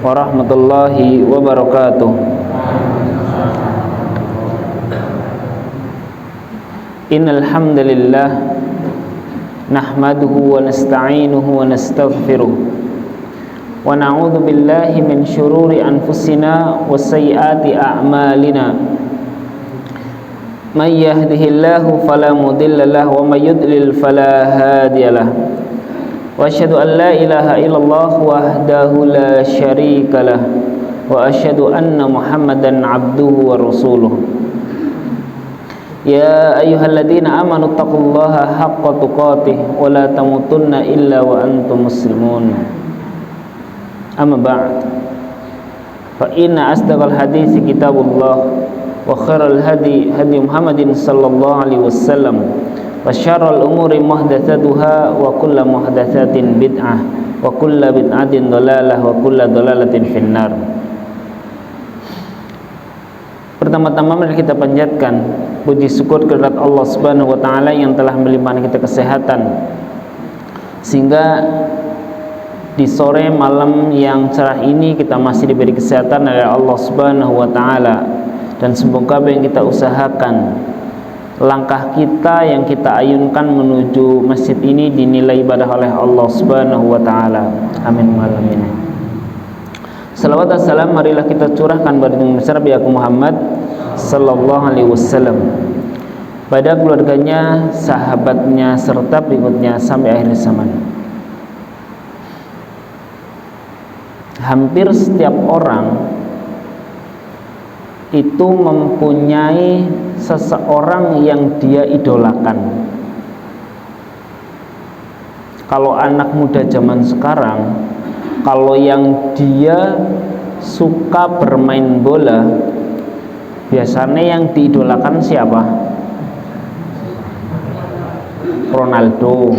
warahmatullahi wabarakatuh. Innal hamdalillah nahmaduhu wa nasta'inuhu wa nastaghfiruh wa na'udzu billahi min syururi anfusina wa sayyiati a'malina. May yahdihillahu fala mudilla lahu wa may yudlil fala hadiyalah. Wa asyhadu an la ilaha illallah wahdahu la syarika lah wa asyhadu anna Muhammadan abduhu wa rasuluh. Ya ayyuhalladzina amanu taqullaha haqqa tuqatih wa la tamutunna illa wa antum muslimun. Amma ba'd. Fa inna asdaqal hadits kitabullah wa khairal hadi Muhammadin sallallahu alaihi wasallam. Wa syarrul umuri muhdatsatuha wa kullu muhdatsatin bid'ah wa kullu bid'atin dhalalah wa kullu dhalalatin finnar. Pertama-tama mari kita panjatkan puji syukur kehadirat Allah Subhanahu wa taala yang telah melimpahkan kita kesehatan sehingga di sore malam yang cerah ini kita masih diberi kesehatan oleh Allah Subhanahu wa taala, dan semoga apa yang kita usahakan, langkah kita yang kita ayunkan menuju masjid ini dinilai ibadah oleh Allah Subhanahu wa taala. Amin malam ini. Salawat dan salam marilah kita curahkan pada Nabi besar Muhammad sallallahu alaihi wasallam, pada keluarganya, sahabatnya serta pengikutnya sampai akhir zaman. Hampir setiap orang itu mempunyai seseorang yang dia idolakan. Kalau anak muda zaman sekarang, kalau yang dia suka bermain bola, biasanya yang diidolakan siapa? Ronaldo.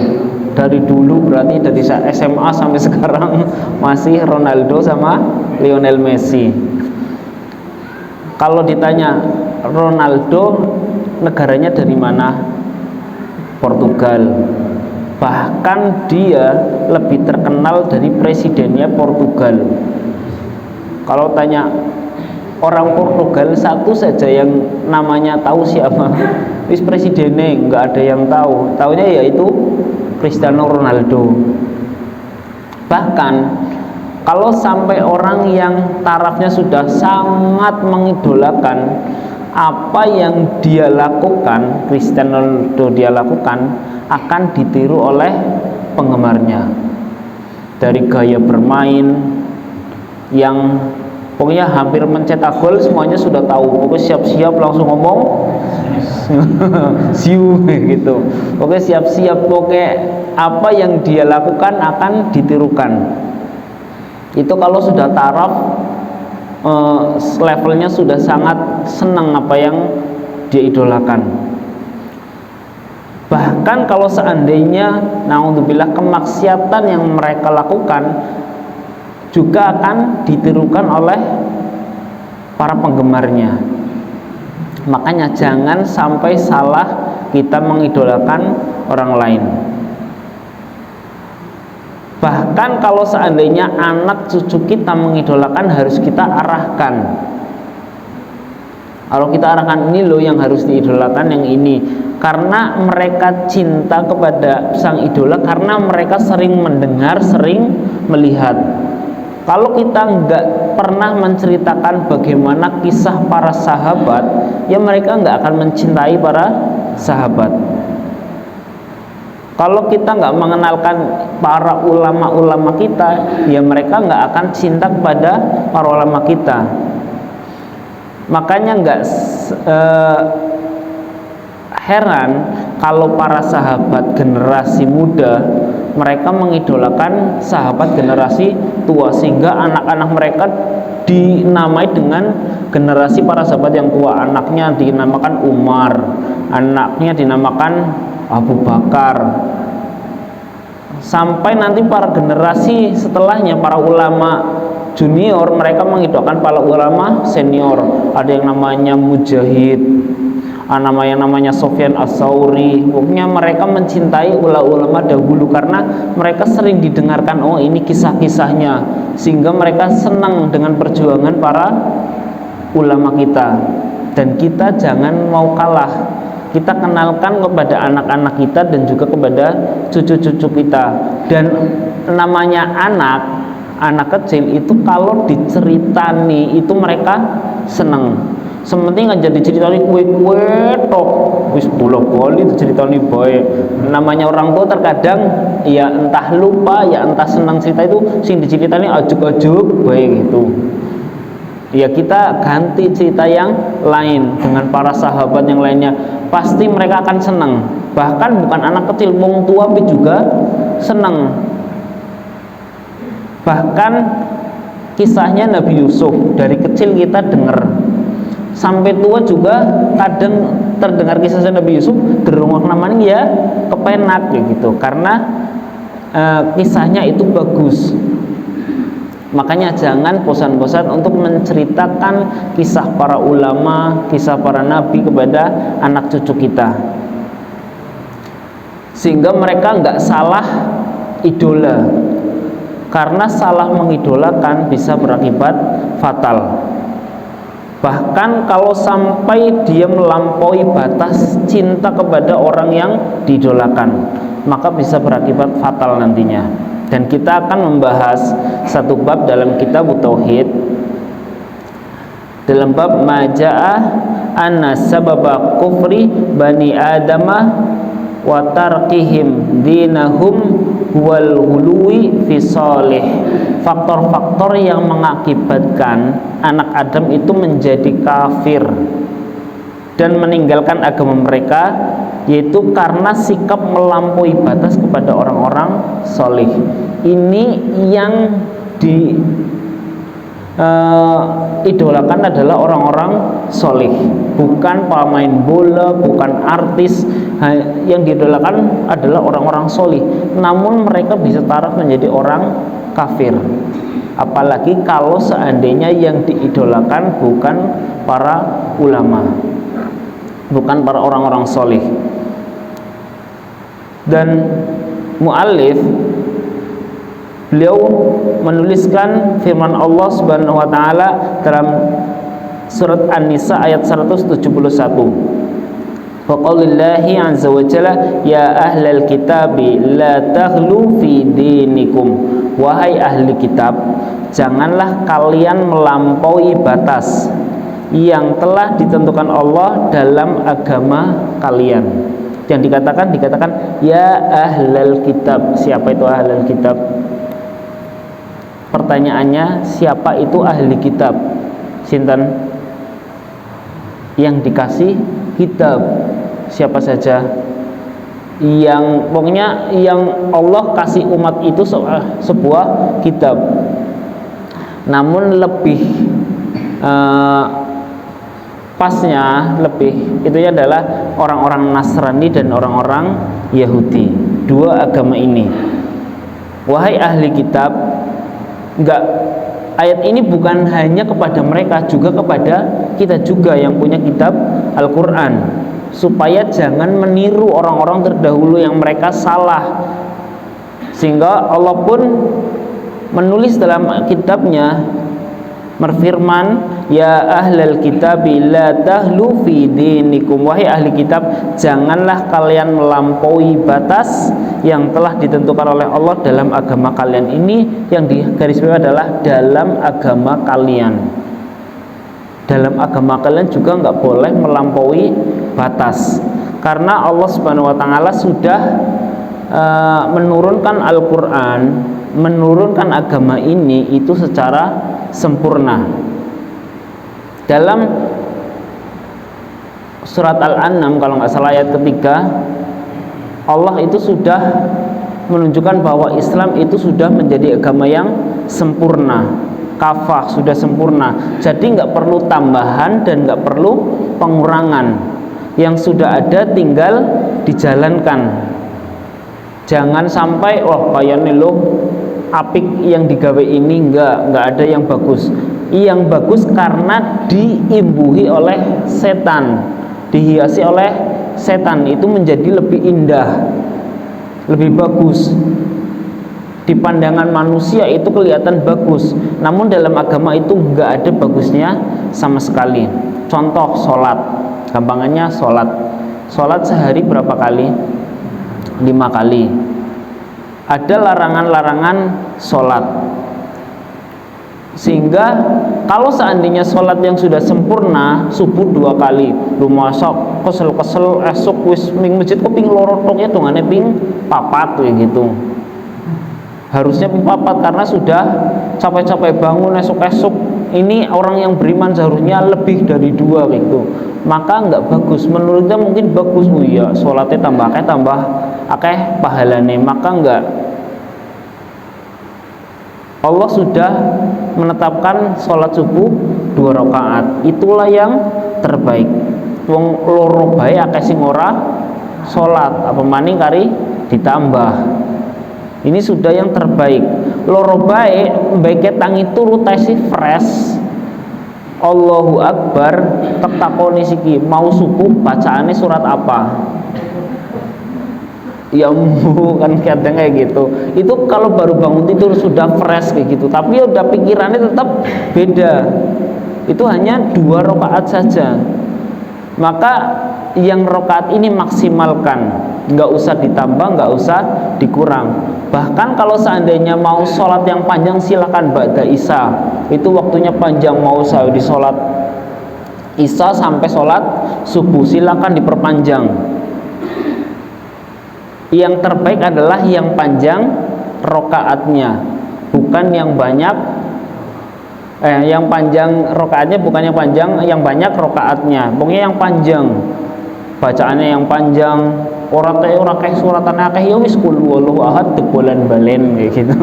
Dari dulu berarti dari SMA sampai sekarang masih Ronaldo sama Lionel Messi. Kalau ditanya Ronaldo negaranya dari mana? Portugal. Bahkan dia lebih terkenal dari presidennya Portugal. Kalau tanya orang Portugal satu saja yang namanya tahu siapa? Wis presidennya nggak ada yang tahu. Taunya yaitu Cristiano Ronaldo. Bahkan kalau sampai orang yang tarafnya sudah sangat mengidolakan apa yang dia lakukan, Cristiano Ronaldo dia lakukan, akan ditiru oleh penggemarnya. Dari gaya bermain yang pokoknya hampir mencetak gol semuanya sudah tahu. Pokoknya siap-siap langsung ngomong siu gitu. Pokoknya siap-siap, pokoknya apa yang dia lakukan akan ditirukan. Itu kalau sudah taraf levelnya sudah sangat senang apa yang dia idolakan. Bahkan kalau seandainya naudzubillah kemaksiatan yang mereka lakukan juga akan ditirukan oleh para penggemarnya. Makanya jangan sampai salah kita mengidolakan orang lain. Bahkan kalau seandainya anak cucu kita mengidolakan, harus kita arahkan. Kalau kita arahkan, ini loh yang harus diidolakan, yang ini. Karena mereka cinta kepada sang idola, karena mereka sering mendengar, sering melihat. Kalau kita nggak pernah menceritakan bagaimana kisah para sahabat, ya mereka nggak akan mencintai para sahabat. Kalau kita nggak mengenalkan para ulama-ulama kita, ya mereka nggak akan cinta kepada para ulama kita. Makanya nggak heran kalau para sahabat generasi muda mereka mengidolakan sahabat generasi tua, sehingga anak-anak mereka dinamai dengan generasi para sahabat yang tua. Anaknya dinamakan Umar, anaknya dinamakan Abu Bakar, sampai nanti para generasi setelahnya, para ulama junior mereka mengidolakan para ulama senior. Ada yang namanya Mujahid, namanya Sufyan Ats-Tsauri. Pokoknya mereka mencintai ulama dahulu karena mereka sering didengarkan, oh ini kisah-kisahnya, sehingga mereka senang dengan perjuangan para ulama kita. Dan kita jangan mau kalah. Kita kenalkan kepada anak-anak kita dan juga kepada cucu-cucu kita. Dan namanya anak kecil itu kalau diceritani itu mereka seneng. Sementing aja diceritani kue-kue tok wis bola-bali diceritani bae. Namanya orang tua terkadang ya entah lupa ya entah senang cerita itu sing diceritani ajuk-ajuk bae gitu. Ya kita ganti cerita yang lain dengan para sahabat yang lainnya, pasti mereka akan senang. Bahkan bukan anak kecil, wong tua pun juga senang. Bahkan kisahnya Nabi Yusuf dari kecil kita dengar, sampai tua juga kadang terdengar kisah Nabi Yusuf derungok namanya ya kepenak ya gitu, karena kisahnya itu bagus. Makanya jangan bosan-bosan untuk menceritakan kisah para ulama, kisah para nabi kepada anak cucu kita, sehingga mereka nggak salah idola. Karena salah mengidolakan bisa berakibat fatal. Bahkan kalau sampai dia melampaui batas cinta kepada orang yang diidolakan, maka bisa berakibat fatal nantinya. Dan kita akan membahas satu bab dalam kitab Tauhid, dalam bab majaa anna sababa kufri bani adama wa tarkihim dinahum wal hului fi sholih. Faktor-faktor yang mengakibatkan anak Adam itu menjadi kafir dan meninggalkan agama mereka, yaitu karena sikap melampaui batas kepada orang-orang solih. Ini yang diidolakan adalah orang-orang solih, bukan pemain bola, bukan artis. Yang diidolakan adalah orang-orang solih, namun mereka bisa taraf menjadi orang kafir. Apalagi kalau seandainya yang diidolakan bukan para ulama, bukan para orang-orang solih. Dan muallif beliau menuliskan firman Allah Subhanahu wa taala dalam surat An-Nisa ayat 171. Wa qaulillahi azza wa jalla ya ahlal kitabi la taghlu fi dinikum. Wahai ahli kitab, janganlah kalian melampaui batas yang telah ditentukan Allah dalam agama kalian. Yang dikatakan ya ahlal kitab. Siapa itu ahlal kitab? Pertanyaannya, siapa itu ahli kitab? Sinten? Yang dikasih kitab. Siapa saja? Yang pokoknya yang Allah kasih umat itu sebuah kitab. Namun lebih pasnya itu adalah orang-orang Nasrani dan orang-orang Yahudi. Dua agama ini. Wahai ahli kitab, ayat ini bukan hanya kepada mereka, juga kepada kita juga yang punya kitab Al-Quran, supaya jangan meniru orang-orang terdahulu yang mereka salah. Sehingga Allah pun menulis dalam kitabnya, berfirman ya ahlal kitabi la tahlu fi dinikum. Wahai ahli kitab, janganlah kalian melampaui batas yang telah ditentukan oleh Allah dalam agama kalian. Ini yang digarisbawahi adalah dalam agama kalian. Dalam agama kalian juga nggak boleh melampaui batas, karena Allah Subhanahu wa taala sudah menurunkan Al-Quran, menurunkan agama ini itu secara sempurna. Dalam surat Al-An'am kalau nggak salah ayat ketiga, Allah itu sudah menunjukkan bahwa Islam itu sudah menjadi agama yang sempurna, kafah, sudah sempurna. Jadi nggak perlu tambahan dan nggak perlu pengurangan. Yang sudah ada tinggal dijalankan. Jangan sampai kayaknya apik yang digawe ini nggak ada yang bagus. Yang bagus karena diimbuhi oleh setan, dihiasi oleh setan itu menjadi lebih indah, lebih bagus. Di pandangan manusia itu kelihatan bagus, namun dalam agama itu enggak ada bagusnya sama sekali. Contoh sholat, gampangannya sholat sehari berapa kali? 5 kali. Ada larangan-larangan sholat, sehingga kalau seandainya sholat yang sudah sempurna, subuh 2 kali, lu masak kesel esok wis ming masjid kok ping loro tok ya dongane ping 4 kayak gitu. Harusnya ping 4 karena sudah capek-capek bangun esok ini orang yang beriman seharusnya lebih dari 2 gitu. Maka enggak bagus, menurutnya mungkin bagus, oh iya sholatnya tambah akeh pahalane, maka enggak. Allah sudah menetapkan sholat subuh 2 rakaat, itulah yang terbaik. Wong loro bae akeh sing ora sholat, apa maning kari ditambah. Ini sudah yang terbaik. Loro bae mbeke tangi turu tesi fresh. Allahu Akbar, tek takoni siki mau subuh bacaane surat apa? Ya kan kadang kayak gitu. Itu kalau baru bangun tidur sudah fresh kayak gitu. Tapi udah pikirannya tetap beda. Itu hanya 2 rakaat saja. Maka yang rakaat ini maksimalkan, nggak usah ditambah, nggak usah dikurang. Bahkan kalau seandainya mau sholat yang panjang silakan ba'da isya, itu waktunya panjang, mau saya di sholat isya sampai sholat subuh silakan diperpanjang. Yang terbaik adalah yang panjang rokaatnya, bukan yang banyak. Yang panjang rokaatnya bukan yang panjang, yang banyak rokaatnya. Pokoknya yang panjang, bacaannya yang panjang. Ora kayak suratan akeh ya wis kul wallahu ahad debolan balen kayak gitu.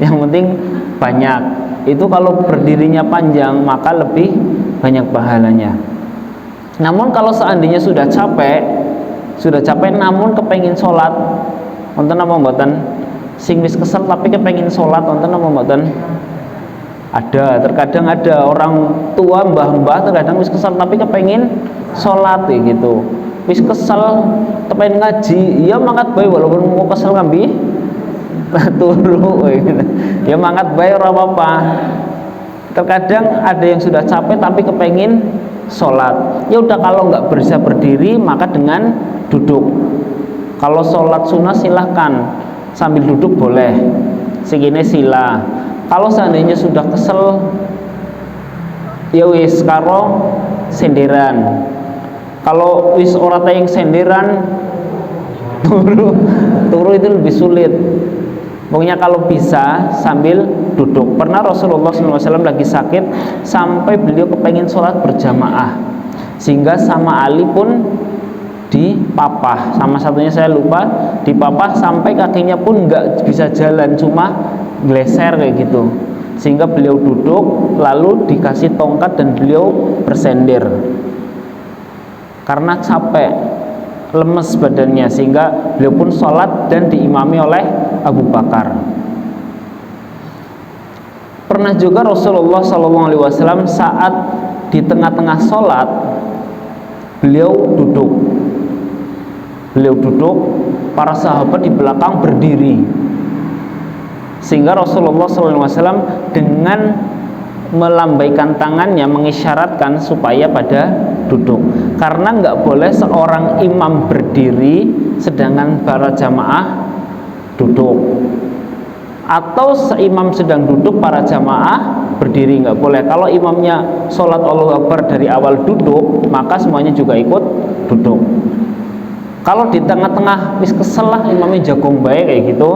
Yang penting banyak. Itu kalau berdirinya panjang maka lebih banyak pahalanya. Namun kalau seandainya sudah capek namun kepengin sholat, wonten apa mboten? Sing wis kesel tapi kepengin sholat, wonten apa mboten? Ada, terkadang ada orang tua mbah-mbah terkadang wis kesel tapi kepengin sholat gitu. Wis kesel kepengen ngaji, ya mangkat bae walaupun mau kesel ngambi turu gitu. Ya mangkat bae ora apa-apa. Terkadang ada yang sudah capek tapi kepengin sholat. Ya udah kalau nggak bisa berdiri maka dengan duduk. Kalau sholat sunnah silahkan sambil duduk boleh. Segini sila. Kalau seandainya sudah kesel, ya wis karo senderan. Kalau wis ora tayang senderan, turu itu lebih sulit. Pokoknya kalau bisa sambil duduk. Pernah Rasulullah SAW lagi sakit sampai beliau kepengen sholat berjamaah, sehingga sama Ali pun dipapah, sama satunya saya lupa, dipapah sampai kakinya pun nggak bisa jalan, cuma geleser kayak gitu, sehingga beliau duduk lalu dikasih tongkat dan beliau bersender karena capek, lemes badannya, sehingga beliau pun sholat dan diimami oleh Abu Bakar. Pernah juga Rasulullah SAW saat di tengah-tengah sholat beliau duduk, para sahabat di belakang berdiri, sehingga Rasulullah SAW dengan melambaikan tangannya mengisyaratkan supaya pada duduk, karena nggak boleh seorang imam berdiri sedangkan para jamaah duduk, atau seimam sedang duduk para jamaah berdiri, nggak boleh. Kalau imamnya sholat Allahu Akbar dari awal duduk, maka semuanya juga ikut duduk. Kalau di tengah-tengah wis kesel lah imamnya jagong baik kayak gitu,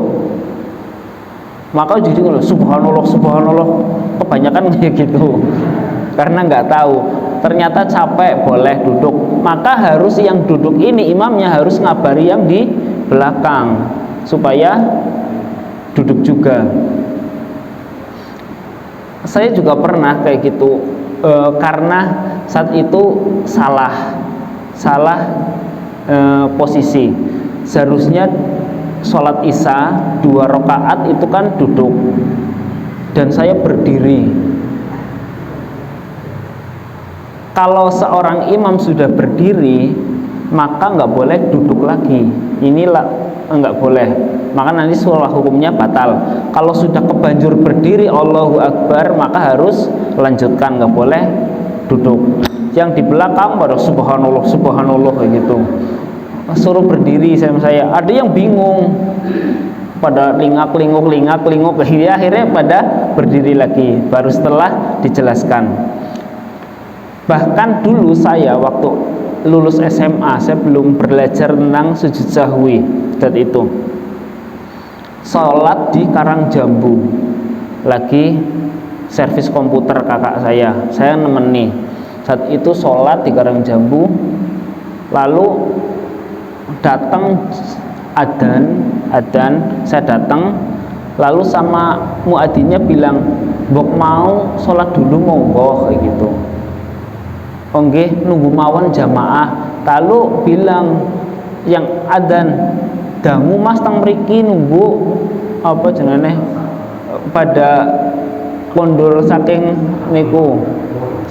maka jadi subhanallah kebanyakan kayak gitu, karena nggak tahu ternyata capek boleh duduk, maka harus yang duduk ini imamnya harus ngabari yang di belakang supaya duduk juga. Saya juga pernah kayak gitu, karena saat itu salah posisi. Seharusnya sholat isya 2 rakaat itu kan duduk, dan saya berdiri. Kalau seorang imam sudah berdiri, maka nggak boleh duduk lagi. Inilah nggak boleh. Maka nanti sholat hukumnya batal. Kalau sudah kebanjur berdiri Allahu Akbar, maka harus lanjutkan, nggak boleh duduk. Yang di belakang pada subhanallah subhanallah kayak gitu, suruh berdiri saya. Ada yang bingung, pada lingak-linguk akhirnya pada berdiri lagi, baru setelah dijelaskan. Bahkan dulu saya waktu lulus SMA, saya belum belajar tentang sujud sahwi. Saat itu sholat di Karangjambu, lagi servis komputer kakak saya nemeni. Saat itu sholat di Karangjambu, lalu datang adzan, saya datang, lalu sama muadzinnya bilang, "Mbok mau sholat dulu monggo," kayak gitu. Oh nggih, nunggu mawon jamaah. Lalu bilang yang adzan, "Dangu Mas teng mriki nunggu apa jenenge pada kondur saking niku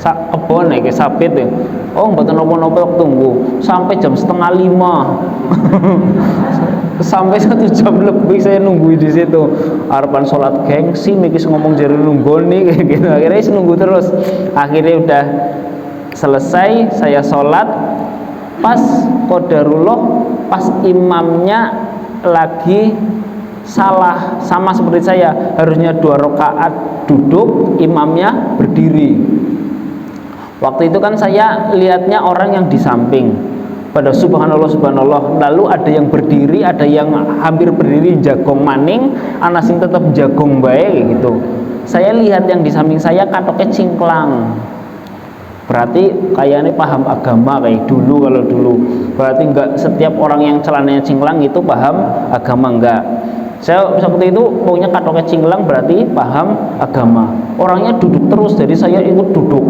kebon iki sabit ya." "Oh mboten napa-napa tunggu." Sampai jam 4:30. Sampai 1 jam lebih saya nunggu di situ. Harapan sholat gengsi mikis ngomong jari nunggoni kayak gitu. Akhirnya saya nunggu terus. Akhirnya udah selesai, saya sholat. Pas qadarullah, pas imamnya lagi salah, sama seperti saya, harusnya 2 rakaat duduk, imamnya berdiri. Waktu itu kan saya lihatnya orang yang di samping pada subhanallah subhanallah, lalu ada yang berdiri, ada yang hampir berdiri jagong maning, ana sing tetep jagong bae gitu. Saya lihat yang di samping saya katoknya cingklang, berarti kayaknya paham agama kayak dulu. Kalau dulu berarti enggak setiap orang yang celananya cingklang itu paham agama, enggak. Saya seperti itu, pokoknya katoknya cingklang berarti paham agama. Orangnya duduk terus, jadi saya ikut duduk.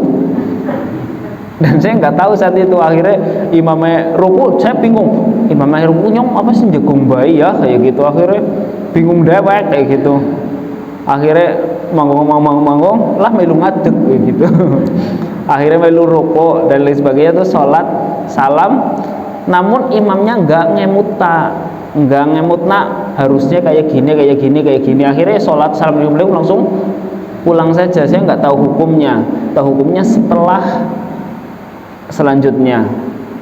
Dan saya nggak tahu saat itu, akhirnya imamnya ruku, saya bingung, imamnya ruku nyong apa sih jagung bayi ya kayak gitu. Akhirnya bingung dewek kayak gitu. Akhirnya manggung lah melu ngadeg kayak gitu. Akhirnya melu ruku dan lain sebagainya, tuh sholat salam. Namun imamnya nggak ngemutna, harusnya kayak gini. Akhirnya sholat salam langsung pulang saja. Saya nggak tahu hukumnya. Tahu hukumnya setelah selanjutnya.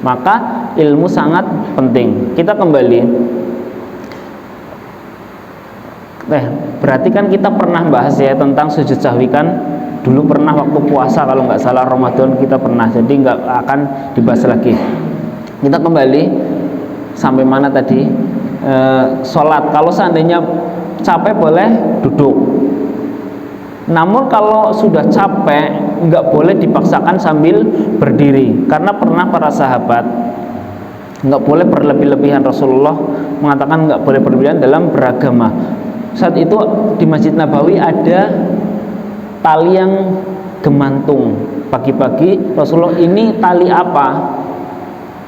Maka ilmu sangat penting. Kita kembali. Berarti kan kita pernah bahas ya tentang sujud sahwi kan. Dulu pernah waktu puasa, kalau nggak salah Ramadan kita pernah. Jadi nggak akan dibahas lagi. Kita kembali sampai mana tadi? Sholat. Kalau seandainya capek boleh duduk. Namun kalau sudah capek nggak boleh dipaksakan sambil berdiri, karena pernah para sahabat nggak boleh berlebih-lebihan. Rasulullah mengatakan nggak boleh berlebihan dalam beragama. Saat itu di Masjid Nabawi ada tali yang gemantung. Pagi-pagi Rasulullah, "Ini tali apa?"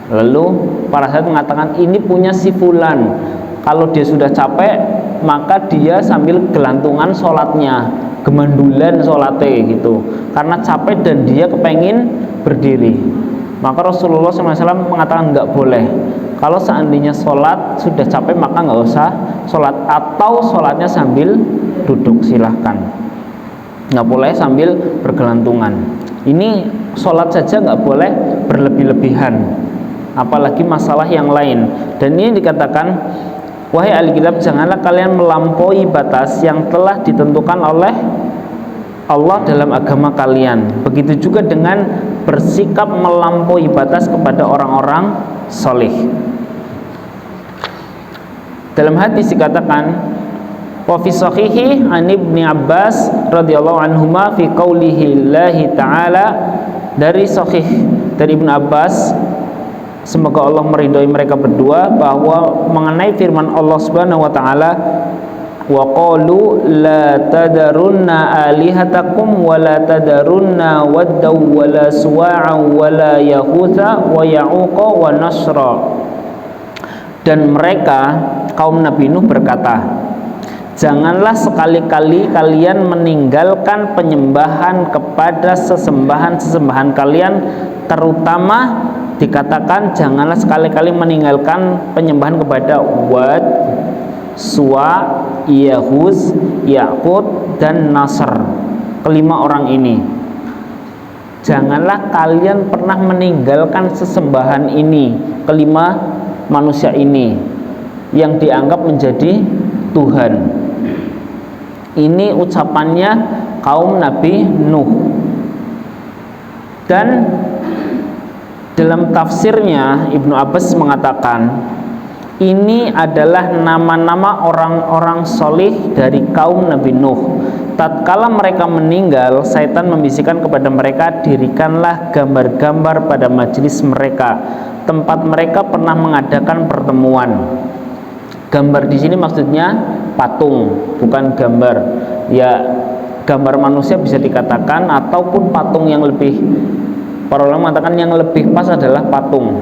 Lalu para sahabat mengatakan, "Ini punya si fulan. Kalau dia sudah capek, maka dia sambil gelantungan sholatnya, gemandulan sholatnya gitu, karena capek dan dia kepengin berdiri." Maka Rasulullah SAW mengatakan nggak boleh. Kalau seandainya sholat sudah capek, maka nggak usah sholat, atau sholatnya sambil duduk silahkan. Nggak boleh sambil bergelantungan. Ini sholat saja nggak boleh berlebih-lebihan, apalagi masalah yang lain. Dan ini dikatakan, "Wahai ahli kitab, janganlah kalian melampaui batas yang telah ditentukan oleh Allah dalam agama kalian. Begitu juga dengan bersikap melampaui batas kepada orang-orang soleh." Dalam hadis dikatakan, "Wa fi sahihi an Ibnu Abbas radhiyallahu anhuma fi qaulihi Allahi ta'ala," dari sahih dari Ibnu Abbas, semoga Allah meridhai mereka berdua, bahwa mengenai firman Allah Subhanahu wa taala, "Wa qalu la tadarunna alihatakum wa la tadarunna waddaw wa la suwa'a wa la yaghutha wa ya'uqa wa nasra." Dan mereka kaum Nabi Nuh berkata, janganlah sekali-kali kalian meninggalkan penyembahan kepada sesembahan kalian, terutama dikatakan janganlah sekali-kali meninggalkan penyembahan kepada Wad, Suwa, Yahuz, Ya'qub, dan Nasr. Kelima orang ini, janganlah kalian pernah meninggalkan sesembahan ini, kelima manusia ini yang dianggap menjadi Tuhan. Ini ucapannya kaum Nabi Nuh. Dan dalam tafsirnya Ibnu Abbas mengatakan ini adalah nama-nama orang-orang solih dari kaum Nabi Nuh. Tatkala mereka meninggal, Syaitan membisikkan kepada mereka, dirikanlah gambar-gambar pada majelis mereka, tempat mereka pernah mengadakan pertemuan. Gambar di sini maksudnya patung, bukan gambar. Ya, gambar manusia bisa dikatakan ataupun patung yang lebih, para ulama mengatakan yang lebih pas adalah patung.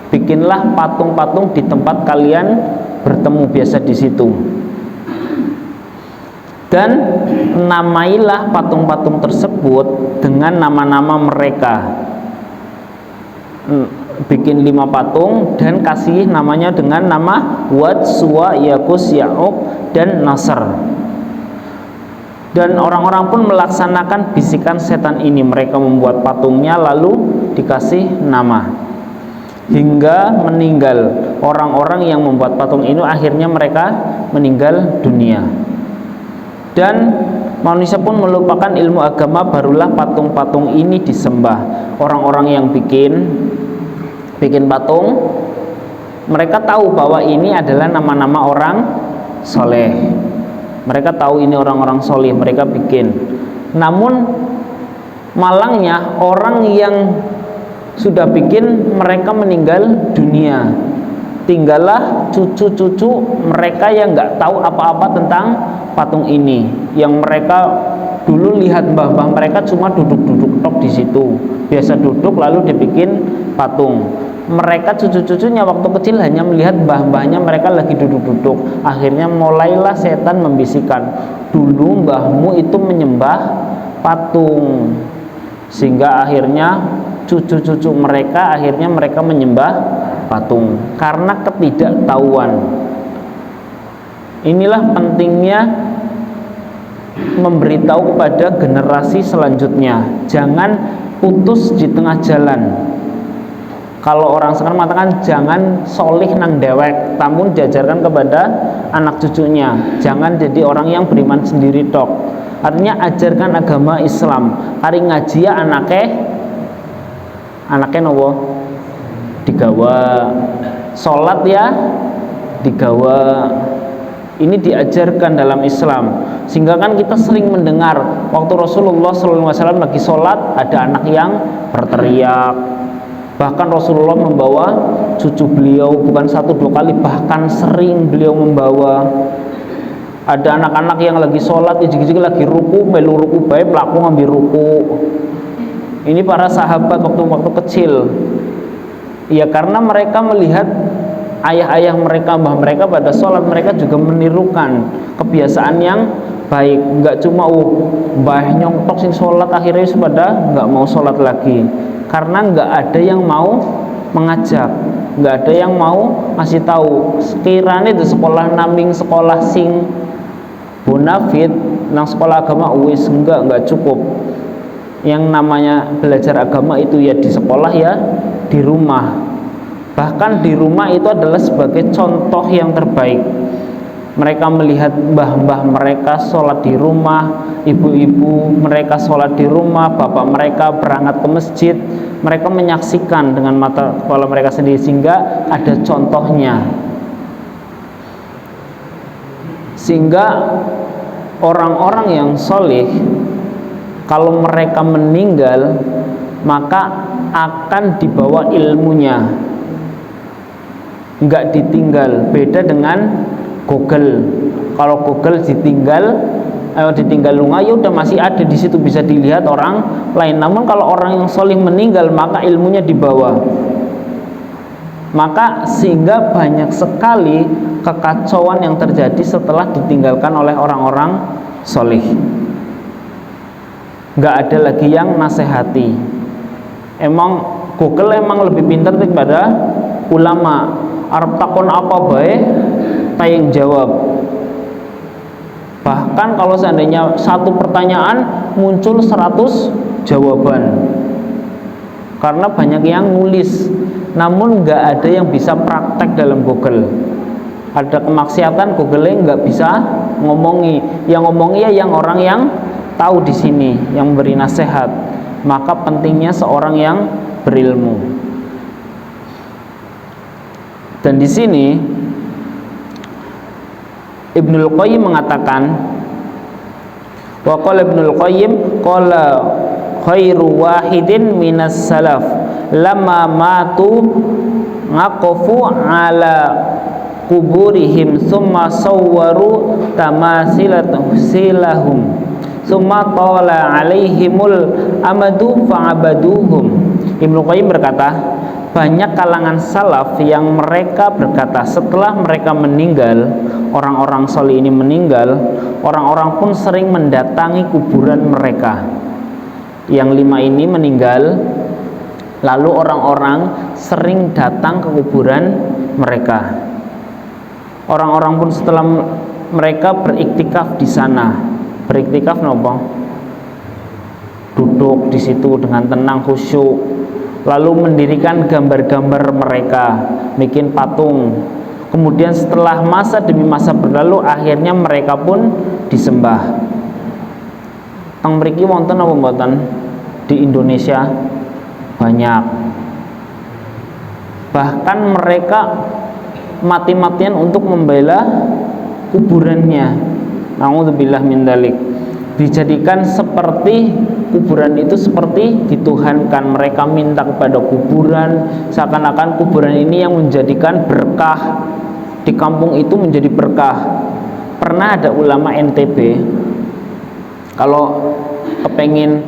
Bikinlah patung-patung di tempat kalian bertemu biasa di situ. Dan namailah patung-patung tersebut dengan nama-nama mereka. Bikin 5 patung dan kasih namanya dengan nama Wad, Suwa, Yaqus, Ya'uq, dan Nasr. Dan orang-orang pun melaksanakan bisikan setan ini. Mereka membuat patungnya lalu dikasih nama hingga meninggal. Orang-orang yang membuat patung ini akhirnya mereka meninggal dunia. Dan manusia pun melupakan ilmu agama, barulah patung-patung ini disembah. Orang-orang yang bikin patung, mereka tahu bahwa ini adalah nama-nama orang soleh. Mereka tahu ini orang-orang soleh, mereka bikin. Namun malangnya orang yang sudah bikin mereka meninggal dunia. Tinggallah cucu-cucu mereka yang nggak tahu apa-apa tentang patung ini. Yang mereka dulu lihat mbah-mbah mereka cuma duduk-duduk tok di situ. Biasa duduk lalu dibikin patung. Mereka cucu-cucunya waktu kecil hanya melihat mbah-mbahnya mereka lagi duduk-duduk. Akhirnya mulailah setan membisikkan, dulu mbahmu itu menyembah patung. Sehingga akhirnya cucu-cucu mereka akhirnya mereka menyembah patung karena ketidaktahuan. Inilah pentingnya memberitahu kepada generasi selanjutnya, jangan putus di tengah jalan. Kalau orang sekarang mengatakan jangan solih nang dewek, namun diajarkan kepada anak cucunya, jangan jadi orang yang beriman sendiri tok. Artinya ajarkan agama Islam. Hari ngaji ya anaknya nopo digawa, sholat ya digawa. Ini diajarkan dalam Islam. Sehingga kan kita sering mendengar waktu Rasulullah SAW lagi sholat ada anak yang berteriak. Bahkan Rasulullah membawa cucu beliau bukan 1-2 kali, bahkan sering beliau membawa. Ada anak-anak yang lagi sholat, ijik-ijik lagi ruku, melu ruku baik, pelaku ngambil ruku. Ini para sahabat waktu kecil. Ya karena mereka melihat ayah-ayah mereka, mbah mereka pada sholat, mereka juga menirukan kebiasaan yang baik. Enggak cuma mbah nyongtok sing sholat akhirnya pada enggak mau sholat lagi. Karena enggak ada yang mau mengajak, enggak ada yang mau ngasih tahu. Sekiranya di sekolah naming sekolah sing bonafit nang sekolah agama wis enggak cukup. Yang namanya belajar agama itu ya di sekolah ya di rumah. Bahkan di rumah itu adalah sebagai contoh yang terbaik. Mereka melihat mbah-mbah mereka sholat di rumah, ibu-ibu mereka sholat di rumah, bapak mereka berangkat ke masjid. Mereka menyaksikan dengan mata kepala mereka sendiri, sehingga ada contohnya. Sehingga orang-orang yang soleh, kalau mereka meninggal, maka akan dibawa ilmunya, nggak ditinggal. Beda dengan Google. Kalau Google ditinggal lunga, ya udah masih ada di situ, bisa dilihat orang lain. Namun kalau orang yang soleh meninggal, maka ilmunya dibawa. Maka sehingga banyak sekali kekacauan yang terjadi setelah ditinggalkan oleh orang-orang solih. Nggak ada lagi yang nasihati. Emang Google emang lebih pintar daripada ulama. Arab takon apa baik, tayang jawab. Bahkan kalau seandainya satu pertanyaan muncul 100 jawaban. Karena banyak yang nulis, namun nggak ada yang bisa praktek dalam Google. Ada kemaksiatan, Google nggak bisa ngomongi. Yang ngomongi ya yang orang yang tahu di sini, yang memberi nasihat. Maka pentingnya seorang yang berilmu. Dan di sini Ibnul Qayyim mengatakan, wa qala Ibnul Qayyim qala khairu wahidin minas salaf lama matu ngaqafu ala kuburihim summa sawwaru tamasilahum summa tala alaihimul amadu fa'abaduhum. Ibnu Qayyim berkata, banyak kalangan salaf yang mereka berkata setelah mereka meninggal, orang-orang soleh ini meninggal, orang-orang pun sering mendatangi kuburan mereka. Yang 5 ini meninggal, lalu orang-orang sering datang ke kuburan mereka. Orang-orang pun setelah mereka beriktikaf di sana, beriktikaf nopo? Duduk di situ dengan tenang khusyuk. Lalu mendirikan gambar-gambar mereka, bikin patung. Kemudian setelah masa demi masa berlalu, akhirnya mereka pun disembah. Teng mriki wonten apa mboten? Di Indonesia banyak. Bahkan mereka mati-matian untuk membela kuburannya. Nauzubillah min dzalik. Dijadikan seperti kuburan itu seperti dituhankan. Mereka minta kepada kuburan, seakan-akan kuburan ini yang menjadikan berkah di kampung itu, menjadi berkah. Pernah ada ulama NTB, kalau kepengen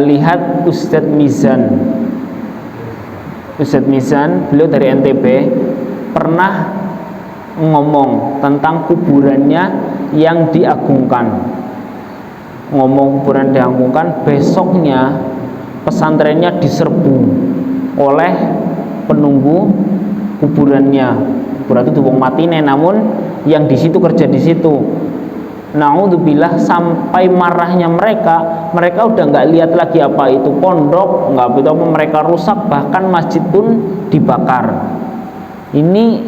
lihat Ustadz Mizan, beliau dari NTB, pernah ngomong tentang kuburannya yang diagungkan. Ngomong kuburan diagungkan, besoknya pesantrennya diserbu oleh penunggu kuburannya. Kuburan itu wong matine, namun yang di situ kerja di situ. Naudzubillah, sampai marahnya mereka udah nggak lihat lagi apa itu pondok, nggak begitu apa mereka rusak, bahkan masjid pun dibakar. Ini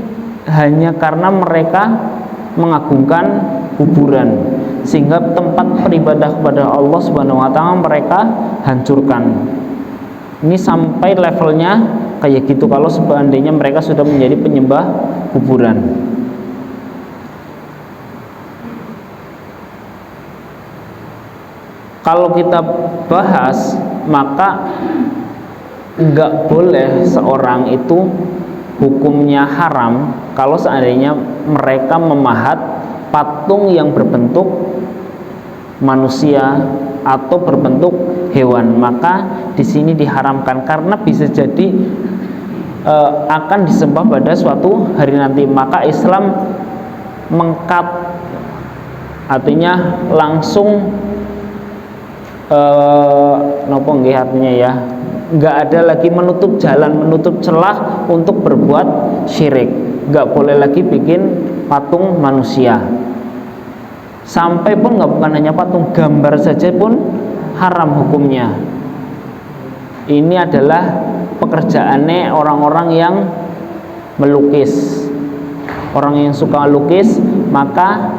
hanya karena mereka mengagungkan kuburan, sehingga tempat beribadah kepada Allah Subhanahu wa taala mereka hancurkan. Ini sampai levelnya kayak gitu kalau seandainya mereka sudah menjadi penyembah kuburan. Kalau kita bahas, maka nggak boleh seorang itu hukumnya haram kalau seandainya mereka memahat patung yang berbentuk manusia atau berbentuk hewan. Maka di sini diharamkan karena bisa jadi akan disembah pada suatu hari nanti. Maka Islam mengkat, artinya langsung nopo nggih artinya ya, nggak ada lagi menutup jalan, menutup celah untuk berbuat syirik. Nggak boleh lagi bikin patung manusia. Sampai pun nggak, bukan hanya patung, gambar saja pun haram hukumnya. Ini adalah pekerjaannya orang-orang yang melukis. Orang yang suka lukis, maka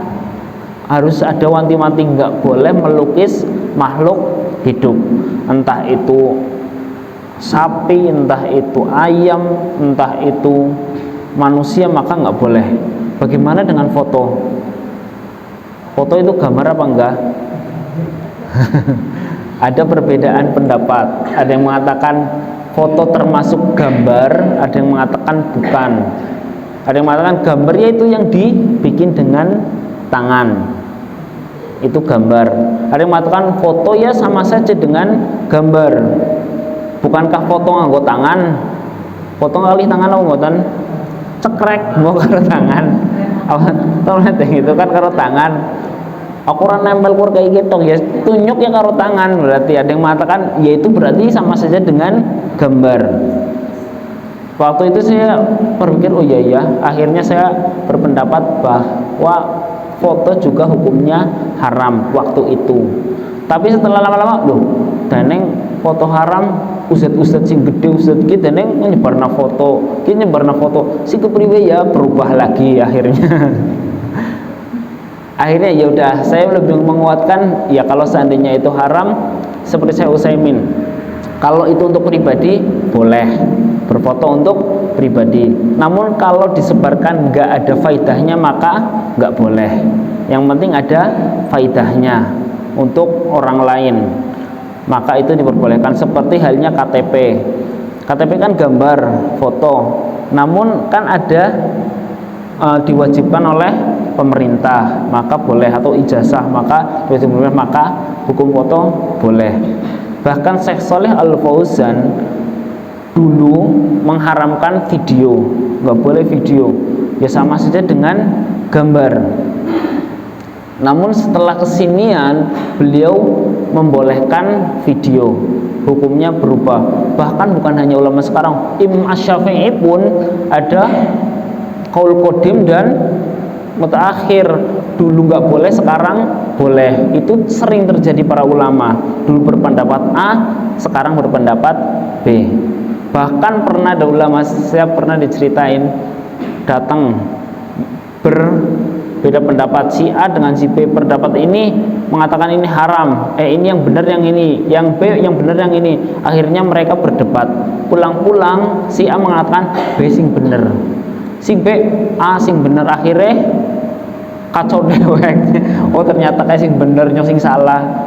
harus ada wanti-wanti, nggak boleh melukis makhluk hidup, entah itu sapi, entah itu ayam, entah itu manusia, maka nggak boleh. Bagaimana dengan foto? Foto itu gambar apa enggak? Ada perbedaan pendapat. Ada yang mengatakan foto termasuk gambar, ada yang mengatakan bukan. Ada yang mengatakan gambarnya itu yang dibikin dengan tangan, itu gambar. Ada yang mengatakan foto ya sama saja dengan gambar. Bukankah foto nganggo tangan? foto kali tangan apa mboten cekrek mau karo tangan apa tolong itu kan karo tangan aku ora nempel kur kayak gitu ya tunjuk ya karo tangan berarti ada yang mengatakan ya itu berarti sama saja dengan gambar. Waktu itu saya berpikir oh iya ya akhirnya saya berpendapat bahwa foto juga hukumnya haram waktu itu. Tapi setelah lama-lama loh daneng foto haram ustad-ustad sing gede ustad ki daneng nyebarna foto ki nyebarna foto si kepriwe ya berubah lagi akhirnya. Akhirnya ya udah saya lebih menguatkan ya kalau seandainya itu haram seperti saya Utsaimin kalau itu untuk pribadi boleh berfoto untuk pribadi, namun kalau disebarkan nggak ada faidahnya maka nggak boleh. Yang penting ada faidahnya untuk orang lain maka itu diperbolehkan. Seperti halnya KTP. KTP kan gambar foto, namun kan ada diwajibkan oleh pemerintah maka boleh, atau ijazah maka diwajibkan maka hukum foto boleh. Bahkan Syekh Shalih Al Fauzan dulu mengharamkan video, nggak boleh video ya sama saja dengan gambar. Namun setelah kesinian beliau membolehkan video, hukumnya berubah. Bahkan bukan hanya ulama sekarang, Imam Asy-Syafi'i pun ada qaul qadim dan mutaakhir, dulu nggak boleh sekarang boleh. Itu sering terjadi para ulama, dulu berpendapat A sekarang berpendapat B. Bahkan pernah ada ulama, saya pernah diceritain datang berbeda pendapat, si A dengan si B, pendapat ini mengatakan ini haram, ini yang benar yang ini, yang B yang benar yang ini. Akhirnya mereka berdebat, pulang-pulang si A mengatakan B sing bener, si B A sing bener. Akhirnya kacau dewek. Oh ternyata kayak sing bener nyong sing salah.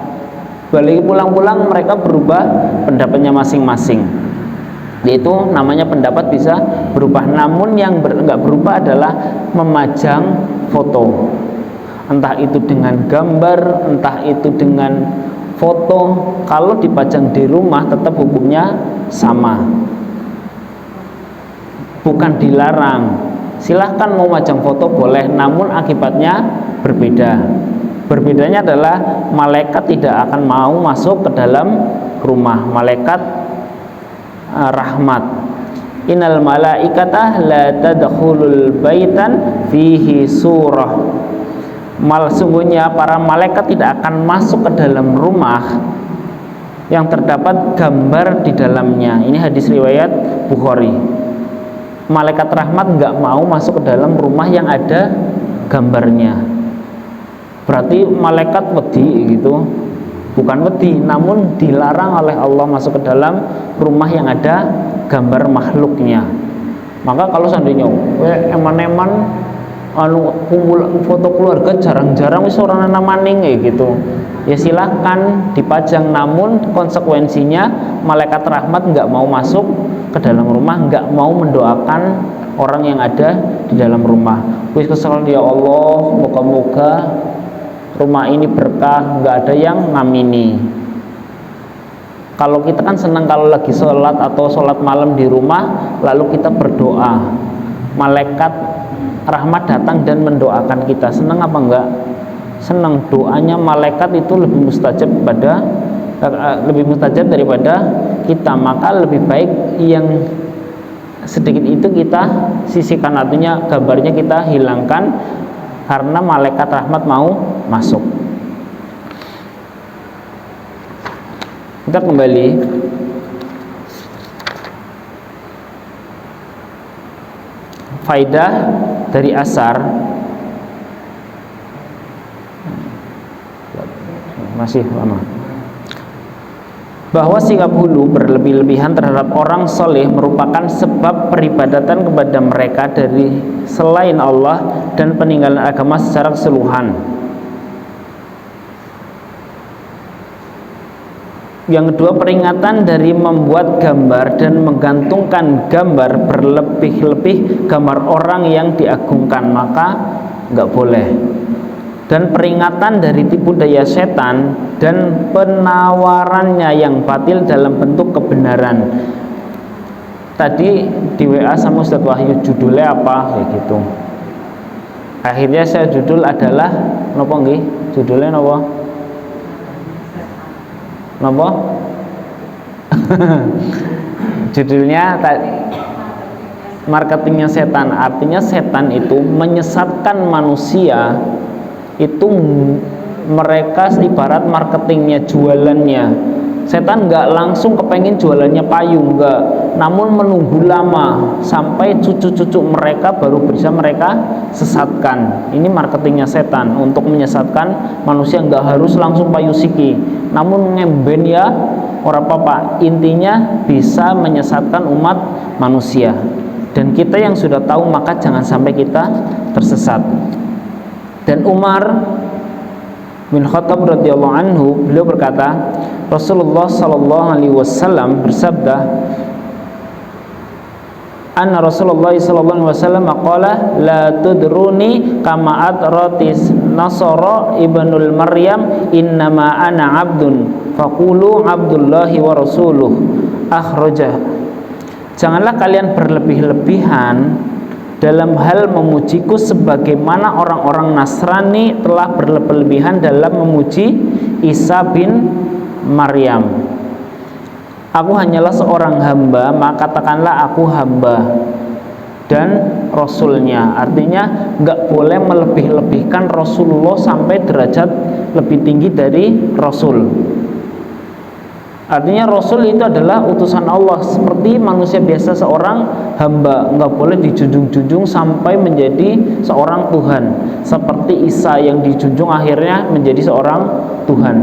Balik pulang-pulang mereka berubah pendapatnya masing-masing. Itu namanya pendapat bisa berubah. Namun yang nggak berubah adalah memajang foto, entah itu dengan gambar, entah itu dengan foto. Kalau dipajang di rumah tetap hukumnya sama, bukan dilarang. Silahkan mau majang foto boleh, namun akibatnya berbeda. Berbedanya adalah malaikat tidak akan mau masuk ke dalam rumah. Malaikat rahmat, innal malaikata la tadkhulul baitan fihi surah. Sungguhnya para malaikat tidak akan masuk ke dalam rumah yang terdapat gambar di dalamnya. Ini hadis riwayat Bukhari. Malaikat rahmat nggak mau masuk ke dalam rumah yang ada gambarnya. Berarti malaikat wedi gitu. Bukan wedi, namun dilarang oleh Allah masuk ke dalam rumah yang ada gambar makhluknya. Maka kalau seandainya eman-eman kumpul foto keluarga jarang-jarang wis ora ana maning gitu, ya silahkan dipajang, namun konsekuensinya malaikat rahmat nggak mau masuk ke dalam rumah, nggak mau mendoakan orang yang ada di dalam rumah. Wis kesel ya Allah, moga-moga rumah ini berkah, nggak ada yang ngamini. Kalau kita kan senang kalau lagi sholat atau sholat malam di rumah lalu kita berdoa, malaikat rahmat datang dan mendoakan kita. Senang apa enggak? Senang. Doanya malaikat itu lebih mustajab daripada kita. Maka lebih baik yang sedikit itu kita sisihkan, artinya gambarnya kita hilangkan karena malaikat rahmat mau masuk. Kita kembali faidah dari asar, masih lama, bahwa sikap hulu berlebih-lebihan terhadap orang soleh merupakan sebab peribadatan kepada mereka dari selain Allah dan peninggalan agama secara keseluruhan. Yang kedua, peringatan dari membuat gambar dan menggantungkan gambar berlebih-lebih gambar orang yang diagungkan, maka nggak boleh. Dan peringatan dari tipu daya setan dan penawarannya yang batil dalam bentuk kebenaran. tadi di WA sama Ustadz Wahyu judulnya apa kayak gitu. Akhirnya saya judul adalah nopo nggih? Judulnya nopo? Nopo? Judulnya marketingnya setan. Artinya setan itu menyesatkan manusia. Itu mereka ibarat marketingnya, jualannya. Setan nggak langsung kepengen jualannya payung, nggak, namun menunggu lama sampai cucu-cucu mereka baru bisa mereka sesatkan. Ini marketingnya setan untuk menyesatkan manusia. Nggak harus langsung payu siki, namun ngemben ya ora apa-apa, intinya bisa menyesatkan umat manusia. Dan kita yang sudah tahu maka jangan sampai kita tersesat. Dan Umar bin Khattab radhiyallahu anhu, beliau berkata, Rasulullah sallallahu alaihi wasallam bersabda, anna Rasulullah sallallahu alaihi wasallam qala la tudruni kama adratis Nasara ibnul Maryam innama ana abdun faqulu abdullahi wa rasuluh akhrajah. Janganlah kalian berlebih-lebihan dalam hal memujiku sebagaimana orang-orang Nasrani telah berlebih-lebihan dalam memuji Isa bin Maryam. Aku hanyalah seorang hamba, maka katakanlah aku hamba dan Rasulnya. Artinya nggak boleh melebih-lebihkan Rasulullah sampai derajat lebih tinggi dari Rasul. Artinya Rasul itu adalah utusan Allah, seperti manusia biasa seorang hamba, nggak boleh dijunjung-junjung sampai menjadi seorang Tuhan. Seperti Isa yang dijunjung akhirnya menjadi seorang Tuhan.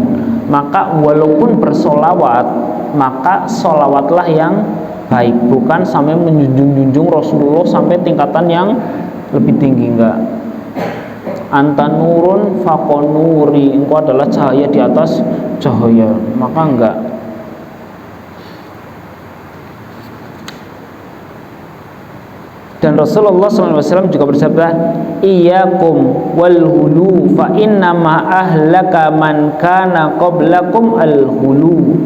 Maka walaupun bersolawat, maka solawatlah yang baik, bukan sampai menjunjung-junjung Rasulullah sampai tingkatan yang lebih tinggi. Enggak. Anta nurun fakonuri, engkau adalah cahaya di atas cahaya, maka enggak. Dan Rasulullah SAW juga bersabda, iyyakum wal hulu fa inna ma ahlaka man kana qablakum al hulu.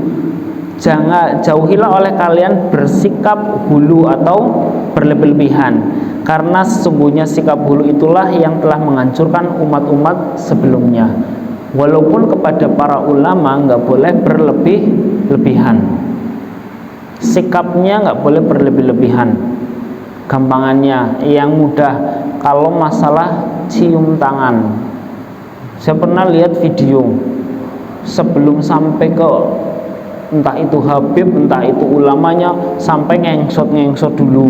Jangan, jauhilah oleh kalian bersikap hulu atau berlebih-lebihan, karena sesungguhnya sikap hulu itulah yang telah menghancurkan umat-umat sebelumnya. Walaupun kepada para ulama nggak boleh berlebih-lebihan, sikapnya nggak boleh berlebih-lebihan. Gampangannya yang mudah, kalau masalah cium tangan, saya pernah lihat video sebelum sampai ke entah itu Habib, entah itu ulamanya, sampai ngengsot dulu,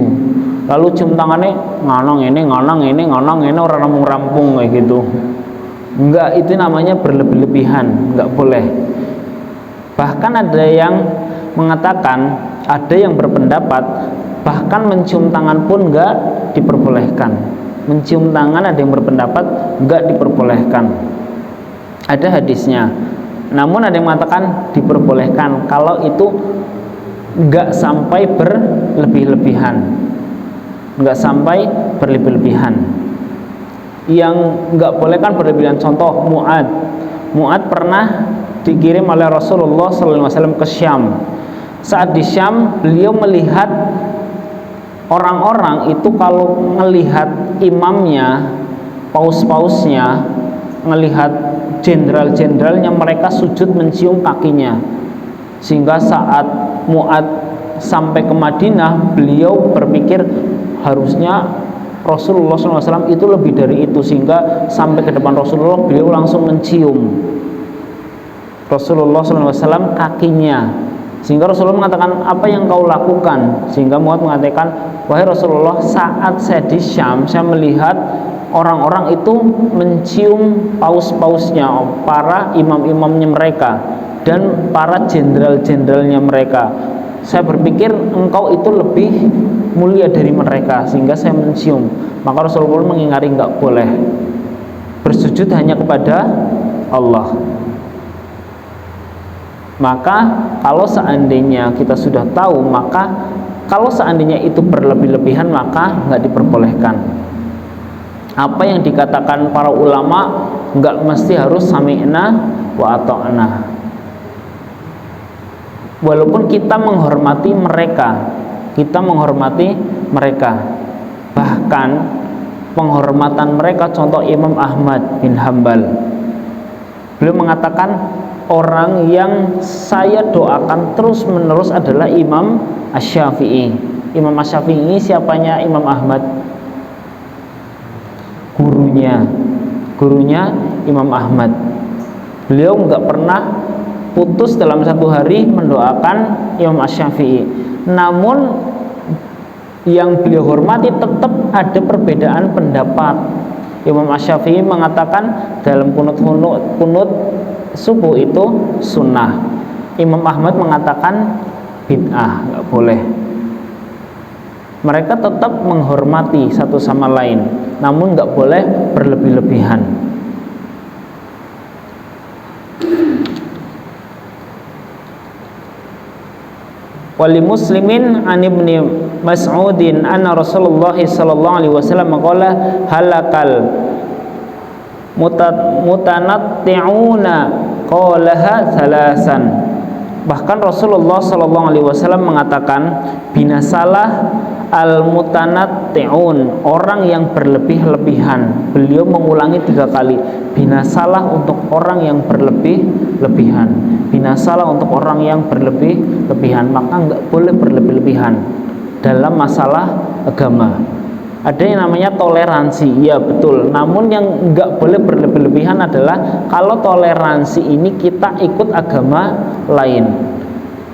lalu cium tangannya nganong ini orang rampung kayak gitu. Enggak, itu namanya berlebih-lebihan, enggak boleh. Bahkan ada yang mengatakan, ada yang berpendapat bahkan mencium tangan pun enggak diperbolehkan. Mencium tangan ada yang berpendapat enggak diperbolehkan, ada hadisnya. Namun ada yang mengatakan diperbolehkan kalau itu enggak sampai berlebih-lebihan. Enggak sampai berlebih-lebihan. Yang enggak boleh kan berlebihan. Contoh Mu'ad pernah dikirim oleh Rasulullah SAW ke Syam. Saat di Syam beliau melihat orang-orang itu kalau melihat imamnya, paus-pausnya, melihat jenderal-jenderalnya, mereka sujud mencium kakinya. Sehingga saat Mu'ad sampai ke Madinah, beliau berpikir harusnya Rasulullah SAW itu lebih dari itu, sehingga sampai ke depan Rasulullah beliau langsung mencium Rasulullah SAW kakinya. Sehingga Rasulullah mengatakan, apa yang kau lakukan? Sehingga Mu'ad mengatakan, wahai Rasulullah, saat saya di Syam, saya melihat orang-orang itu mencium paus-pausnya, para imam-imamnya mereka dan para jenderal-jenderalnya mereka. Saya berpikir engkau itu lebih mulia dari mereka, sehingga saya mencium. Maka Rasulullah mengingari enggak boleh, bersujud hanya kepada Allah. Maka kalau seandainya kita sudah tahu, maka kalau seandainya itu berlebih-lebihan, maka enggak diperbolehkan. Apa yang dikatakan para ulama enggak mesti harus sami'na wa ata'na. Walaupun kita menghormati mereka, kita menghormati mereka. Bahkan penghormatan mereka, contoh Imam Ahmad bin Hambal, beliau mengatakan orang yang saya doakan terus menerus adalah Imam Asy-Syafi'i. Imam Asy-Syafi'i siapanya Imam Ahmad? Gurunya Imam Ahmad. Beliau nggak pernah putus dalam satu hari mendoakan Imam Asy-Syafi'i. Namun yang beliau hormati tetap ada perbedaan pendapat. Imam Asy-Syafi'i mengatakan dalam kunut subuh itu sunnah. Imam Ahmad mengatakan bid'ah, nggak boleh. Mereka tetap menghormati satu sama lain, namun nggak boleh berlebih-lebihan. Wali Muslimin an Ibni Mas'udin anna Rasulullah sallallahu alaihi wasallam qala halakal mutanatti'una qalaha thalasan. Bahkan Rasulullah sallallahu alaihi wasallam mengatakan binasalah al-mutanatti'un, orang yang berlebih-lebihan. Beliau mengulangi 3 kali, binasalah untuk orang yang berlebih-lebihan, binasalah untuk orang yang berlebih-lebihan. Maka enggak boleh berlebih-lebihan dalam masalah agama. Ada yang namanya toleransi, ya betul. Namun yang enggak boleh berlebih-lebihan adalah kalau toleransi ini kita ikut agama lain.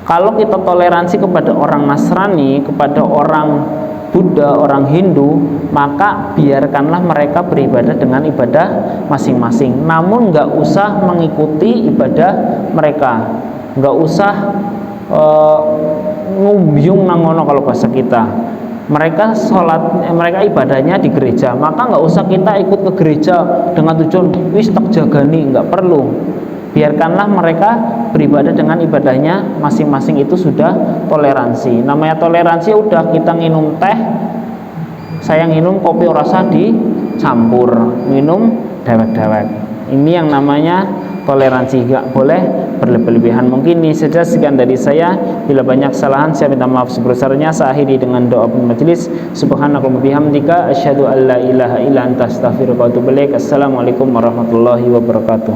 Kalau kita toleransi kepada orang Nasrani, kepada orang Buddha, orang Hindu, maka biarkanlah mereka beribadah dengan ibadah masing-masing. Namun nggak usah mengikuti ibadah mereka, nggak usah ngumbyung nangono kalau bahasa kita. Mereka sholat, mereka ibadahnya di gereja, maka nggak usah kita ikut ke gereja dengan tujuan wis tak jagani, nggak perlu. Biarkanlah mereka beribadah dengan ibadahnya masing-masing, itu sudah toleransi. Namanya toleransi udah kita nginum teh, saya nginum kopi rasa dicampur, minum dewek-dewek. Ini yang namanya toleransi, gak boleh berlebihan. Mungkin ini saja, sekian dari saya. Bila banyak kesalahan saya minta maaf sebesar-besarnya. Saya akhiri dengan doa majelis. Subhanakallahumma bihamdika asyhadu an la ilaha illa anta astaghfiruka wa atubu ilaik. Assalamualaikum warahmatullahi wabarakatuh.